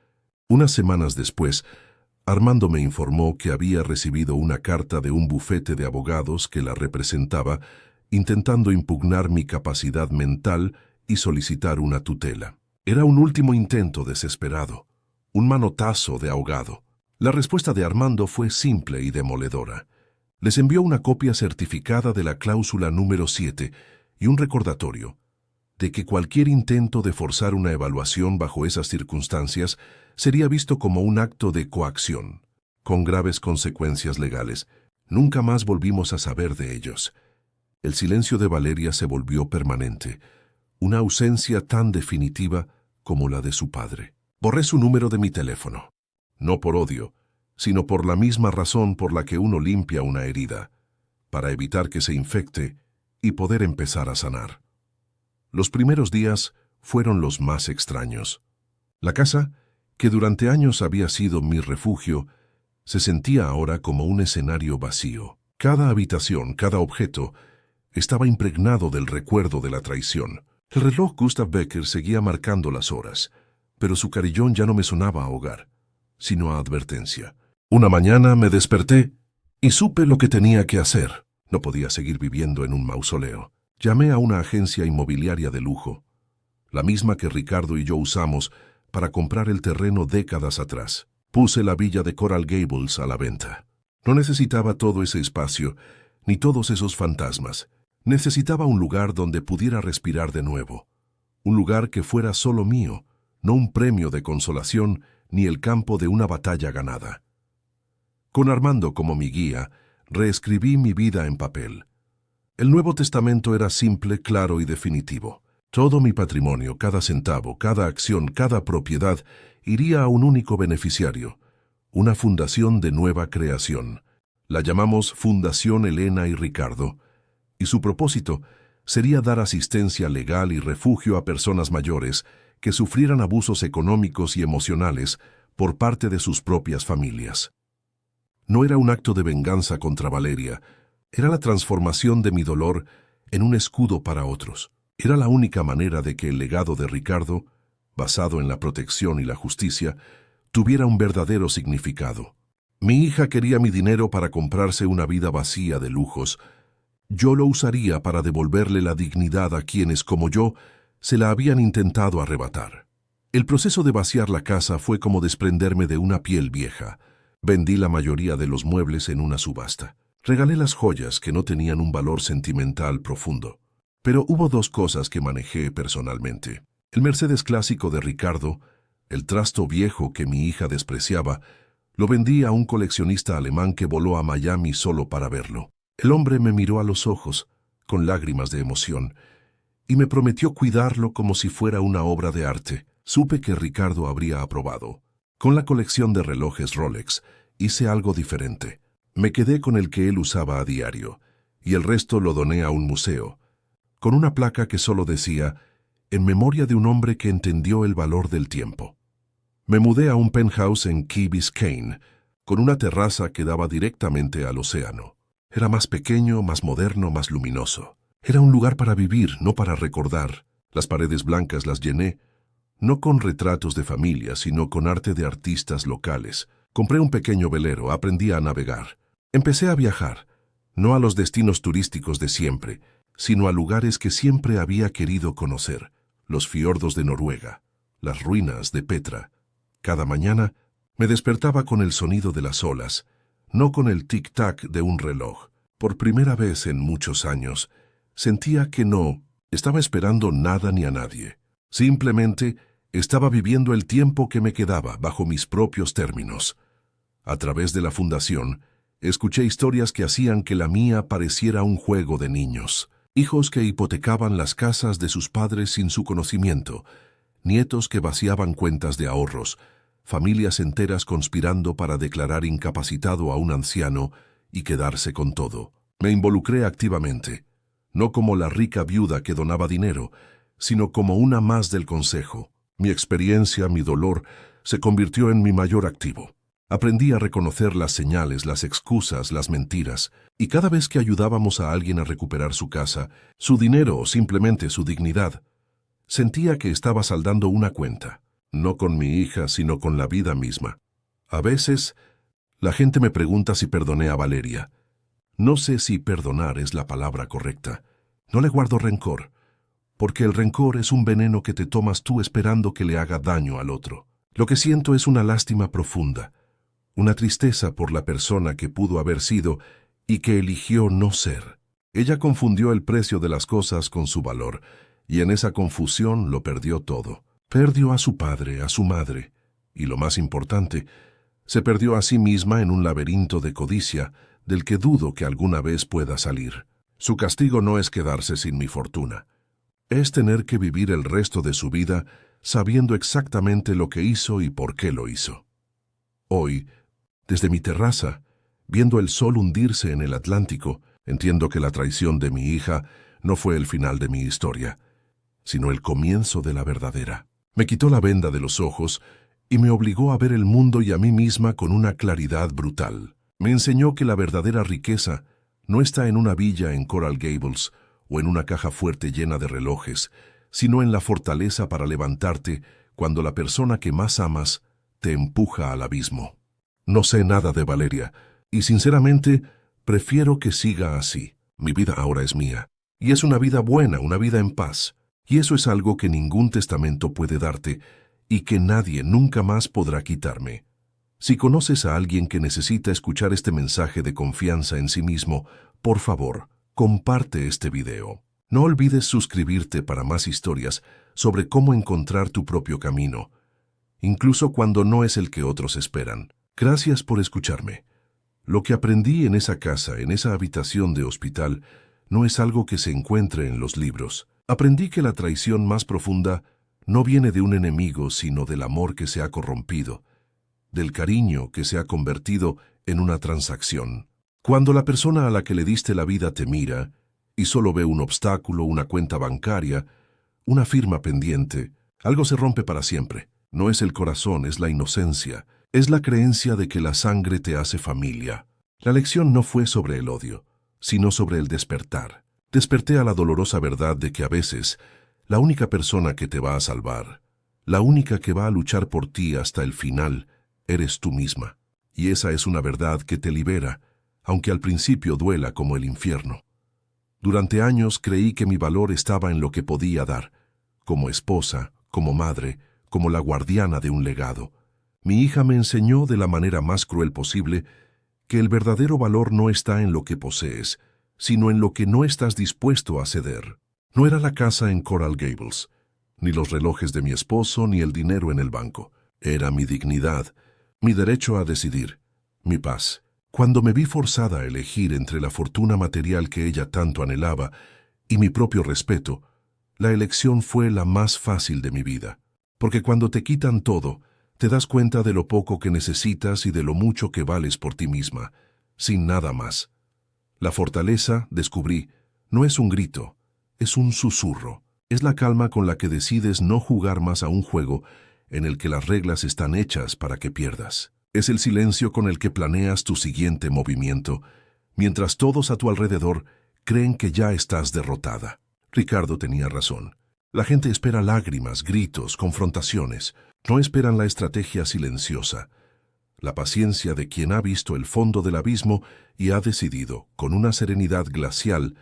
Unas semanas después, Armando me informó que había recibido una carta de un bufete de abogados que la representaba, intentando impugnar mi capacidad mental y solicitar una tutela. Era un último intento desesperado, un manotazo de ahogado. La respuesta de Armando fue simple y demoledora. Les envió una copia certificada de la cláusula número 7 y un recordatorio de que cualquier intento de forzar una evaluación bajo esas circunstancias sería visto como un acto de coacción, con graves consecuencias legales. Nunca más volvimos a saber de ellos. El silencio de Valeria se volvió permanente, una ausencia tan definitiva como la de su padre. Borré su número de mi teléfono, no por odio, sino por la misma razón por la que uno limpia una herida, para evitar que se infecte y poder empezar a sanar. Los primeros días fueron los más extraños. La casa, que durante años había sido mi refugio, se sentía ahora como un escenario vacío. Cada habitación, cada objeto, estaba impregnado del recuerdo de la traición. El reloj Gustav Becker seguía marcando las horas, pero su carillón ya no me sonaba a hogar, sino a advertencia. Una mañana me desperté y supe lo que tenía que hacer. No podía seguir viviendo en un mausoleo. Llamé a una agencia inmobiliaria de lujo, la misma que Ricardo y yo usamos para comprar el terreno décadas atrás. Puse la villa de Coral Gables a la venta. No necesitaba todo ese espacio, ni todos esos fantasmas. Necesitaba un lugar donde pudiera respirar de nuevo. Un lugar que fuera solo mío, no un premio de consolación ni el campo de una batalla ganada. Con Armando como mi guía, reescribí mi vida en papel. El Nuevo Testamento era simple, claro y definitivo. Todo mi patrimonio, cada centavo, cada acción, cada propiedad, iría a un único beneficiario, una fundación de nueva creación. La llamamos Fundación Elena y Ricardo, y su propósito sería dar asistencia legal y refugio a personas mayores que sufrieran abusos económicos y emocionales por parte de sus propias familias. No era un acto de venganza contra Valeria, era la transformación de mi dolor en un escudo para otros. Era la única manera de que el legado de Ricardo, basado en la protección y la justicia, tuviera un verdadero significado. Mi hija quería mi dinero para comprarse una vida vacía de lujos. Yo lo usaría para devolverle la dignidad a quienes, como yo, se la habían intentado arrebatar. El proceso de vaciar la casa fue como desprenderme de una piel vieja. Vendí la mayoría de los muebles en una subasta. Regalé las joyas que no tenían un valor sentimental profundo. Pero hubo dos cosas que manejé personalmente. El Mercedes clásico de Ricardo, el trasto viejo que mi hija despreciaba, lo vendí a un coleccionista alemán que voló a Miami solo para verlo. El hombre me miró a los ojos, con lágrimas de emoción, y me prometió cuidarlo como si fuera una obra de arte. Supe que Ricardo habría aprobado. Con la colección de relojes Rolex, hice algo diferente. Me quedé con el que él usaba a diario, y el resto lo doné a un museo, con una placa que solo decía, en memoria de un hombre que entendió el valor del tiempo. Me mudé a un penthouse en Key Biscayne, con una terraza que daba directamente al océano. Era más pequeño, más moderno, más luminoso. Era un lugar para vivir, no para recordar. Las paredes blancas las llené, no con retratos de familia, sino con arte de artistas locales. Compré un pequeño velero, aprendí a navegar. Empecé a viajar, no a los destinos turísticos de siempre, sino a lugares que siempre había querido conocer, los fiordos de Noruega, las ruinas de Petra. Cada mañana me despertaba con el sonido de las olas, no con el tic-tac de un reloj. Por primera vez en muchos años, sentía que no estaba esperando nada ni a nadie. Simplemente estaba viviendo el tiempo que me quedaba bajo mis propios términos. A través de la fundación, escuché historias que hacían que la mía pareciera un juego de niños. Hijos que hipotecaban las casas de sus padres sin su conocimiento, nietos que vaciaban cuentas de ahorros, familias enteras conspirando para declarar incapacitado a un anciano y quedarse con todo. Me involucré activamente, no como la rica viuda que donaba dinero, sino como una más del consejo. Mi experiencia, mi dolor, se convirtió en mi mayor activo. Aprendí a reconocer las señales, las excusas, las mentiras, y cada vez que ayudábamos a alguien a recuperar su casa, su dinero o simplemente su dignidad, sentía que estaba saldando una cuenta, no con mi hija, sino con la vida misma. A veces, la gente me pregunta si perdoné a Valeria. No sé si perdonar es la palabra correcta. No le guardo rencor, porque el rencor es un veneno que te tomas tú esperando que le haga daño al otro. Lo que siento es una lástima profunda, una tristeza por la persona que pudo haber sido y que eligió no ser. Ella confundió el precio de las cosas con su valor, y en esa confusión lo perdió todo. Perdió a su padre, a su madre, y lo más importante, se perdió a sí misma en un laberinto de codicia del que dudo que alguna vez pueda salir. Su castigo no es quedarse sin mi fortuna. Es tener que vivir el resto de su vida sabiendo exactamente lo que hizo y por qué lo hizo. Hoy, desde mi terraza, viendo el sol hundirse en el Atlántico, entiendo que la traición de mi hija no fue el final de mi historia, sino el comienzo de la verdadera. Me quitó la venda de los ojos y me obligó a ver el mundo y a mí misma con una claridad brutal. Me enseñó que la verdadera riqueza no está en una villa en Coral Gables o en una caja fuerte llena de relojes, sino en la fortaleza para levantarte cuando la persona que más amas te empuja al abismo. No sé nada de Valeria, y sinceramente prefiero que siga así. Mi vida ahora es mía, y es una vida buena, una vida en paz, y eso es algo que ningún testamento puede darte, y que nadie nunca más podrá quitarme. Si conoces a alguien que necesita escuchar este mensaje de confianza en sí mismo, por favor, comparte este video. No olvides suscribirte para más historias sobre cómo encontrar tu propio camino, incluso cuando no es el que otros esperan. Gracias por escucharme. Lo que aprendí en esa casa, en esa habitación de hospital, no es algo que se encuentre en los libros. Aprendí que la traición más profunda no viene de un enemigo, sino del amor que se ha corrompido, del cariño que se ha convertido en una transacción. Cuando la persona a la que le diste la vida te mira y solo ve un obstáculo, una cuenta bancaria, una firma pendiente, algo se rompe para siempre. No es el corazón, es la inocencia, es la creencia de que la sangre te hace familia. La lección no fue sobre el odio, sino sobre el despertar. Desperté a la dolorosa verdad de que a veces la única persona que te va a salvar, la única que va a luchar por ti hasta el final, eres tú misma. Y esa es una verdad que te libera, aunque al principio duela como el infierno. Durante años creí que mi valor estaba en lo que podía dar, como esposa, como madre, como la guardiana de un legado. Mi hija me enseñó de la manera más cruel posible que el verdadero valor no está en lo que posees, sino en lo que no estás dispuesto a ceder. No era la casa en Coral Gables, ni los relojes de mi esposo, ni el dinero en el banco. Era mi dignidad, mi derecho a decidir, mi paz. Cuando me vi forzada a elegir entre la fortuna material que ella tanto anhelaba y mi propio respeto, la elección fue la más fácil de mi vida. Porque cuando te quitan todo, te das cuenta de lo poco que necesitas y de lo mucho que vales por ti misma, sin nada más. La fortaleza, descubrí, no es un grito, es un susurro. Es la calma con la que decides no jugar más a un juego en el que las reglas están hechas para que pierdas. Es el silencio con el que planeas tu siguiente movimiento, mientras todos a tu alrededor creen que ya estás derrotada. Ricardo tenía razón. La gente espera lágrimas, gritos, confrontaciones. No esperan la estrategia silenciosa, la paciencia de quien ha visto el fondo del abismo y ha decidido, con una serenidad glacial,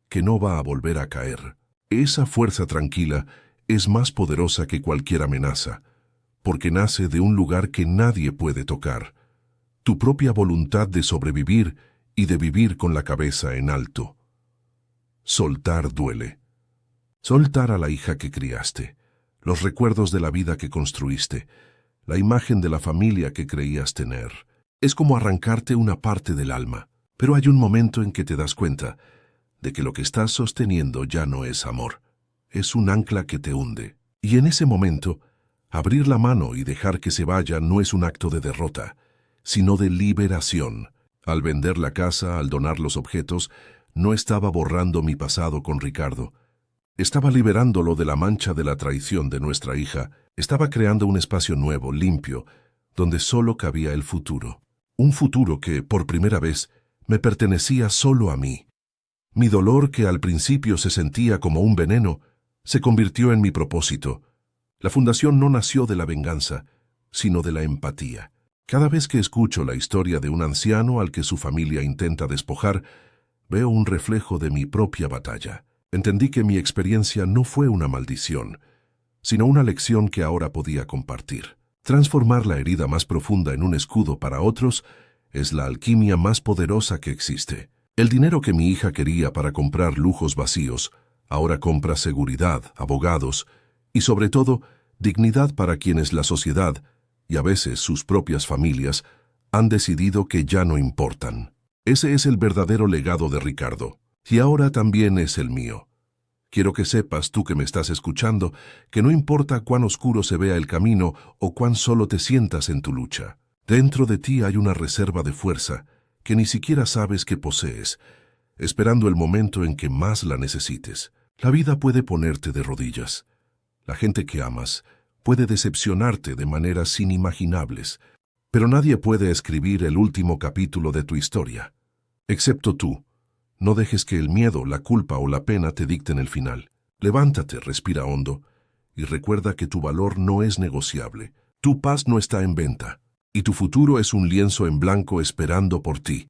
que no va a volver a caer. Esa fuerza tranquila es más poderosa que cualquier amenaza, porque nace de un lugar que nadie puede tocar, tu propia voluntad de sobrevivir y de vivir con la cabeza en alto. Soltar duele. Soltar a la hija que criaste, los recuerdos de la vida que construiste, la imagen de la familia que creías tener. Es como arrancarte una parte del alma, pero hay un momento en que te das cuenta de que lo que estás sosteniendo ya no es amor, es un ancla que te hunde. Y en ese momento, abrir la mano y dejar que se vaya no es un acto de derrota, sino de liberación. Al vender la casa, al donar los objetos, no estaba borrando mi pasado con Ricardo. Estaba liberándolo de la mancha de la traición de nuestra hija. Estaba creando un espacio nuevo, limpio, donde solo cabía el futuro. Un futuro que, por primera vez, me pertenecía solo a mí. Mi dolor, que al principio se sentía como un veneno, se convirtió en mi propósito. La fundación no nació de la venganza, sino de la empatía. Cada vez que escucho la historia de un anciano al que su familia intenta despojar, veo un reflejo de mi propia batalla. Entendí que mi experiencia no fue una maldición, sino una lección que ahora podía compartir. Transformar la herida más profunda en un escudo para otros es la alquimia más poderosa que existe. El dinero que mi hija quería para comprar lujos vacíos, ahora compra seguridad, abogados y, sobre todo, dignidad para quienes la sociedad, y a veces sus propias familias, han decidido que ya no importan. Ese es el verdadero legado de Ricardo, y ahora también es el mío. Quiero que sepas, tú que me estás escuchando, que no importa cuán oscuro se vea el camino o cuán solo te sientas en tu lucha. Dentro de ti hay una reserva de fuerza que ni siquiera sabes que posees, esperando el momento en que más la necesites. La vida puede ponerte de rodillas. La gente que amas puede decepcionarte de maneras inimaginables, pero nadie puede escribir el último capítulo de tu historia, excepto tú. No dejes que el miedo, la culpa o la pena te dicten el final. Levántate, respira hondo y recuerda que tu valor no es negociable. Tu paz no está en venta y tu futuro es un lienzo en blanco esperando por ti.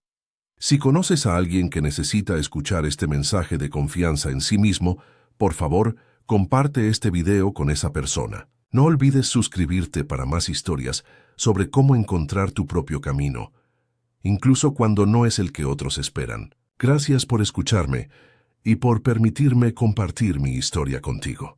Si conoces a alguien que necesita escuchar este mensaje de confianza en sí mismo, por favor, comparte este video con esa persona. No olvides suscribirte para más historias sobre cómo encontrar tu propio camino, incluso cuando no es el que otros esperan. Gracias por escucharme y por permitirme compartir mi historia contigo.